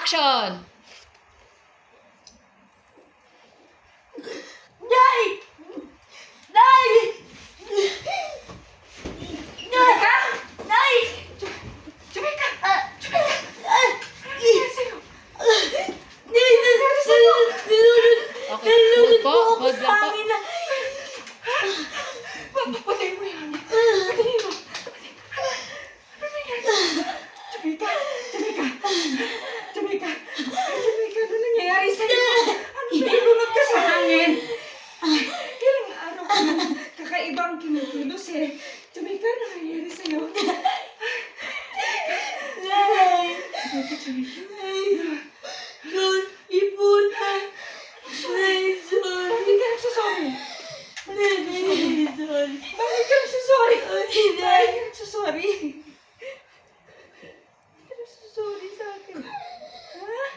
Action! Nay! Nay! Nay! Nay! Chumika! Okay, hold po. Hold lang po. Patay mo yan. Patay mo. Chumika! Chumika! Chumika! Chumika! Ano nangyayari sa'yo? Ano ba ilunod ka sa hangin? Ilang araw ka na kakaibang kinikilos eh. Chumika, ano nangyayari sa'yo? Nay! Nun, ipunan. Nay, sorry. Bakit ka nagsasorry? Nay, sorry. Bakit ka nagsasorry? Bakit ka nagsasorry? Sorry sa akin. Ha?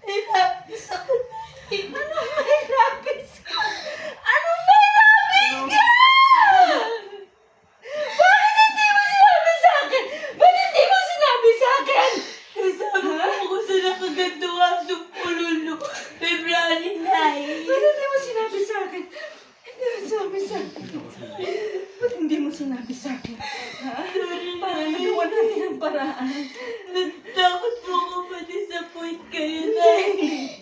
Nahirapis ako. Anong nahirapis ka? Anong nahirapis ka? Bakit hindi mo sinabi sa akin? Bakit hindi mo sinabi sa akin? Nasabi mo ako sa nakagantuwa sa pululo. February 9. Bakit hindi mo sinabi sa akin? Hindi mo sinabi sa akin. Ba't hindi mo sinabi sa akin? Ha? Para magawa natin ang paraan. Natakot mo ako ma-disappoint kayo, Nay.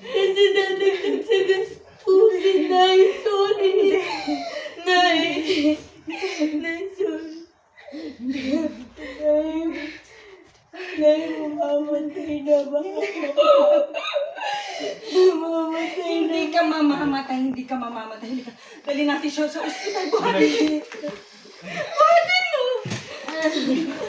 Kasi dadagdag sa gastusin, Nay. Sorry. Nay. Nay, sorry. Nay, mamamatay na ba ako? Mamamatay na. Hindi ka mamamatay, hindi ka mamamatay. Dali natin siya sa ospital. Buhatin mo. Buhatin mo.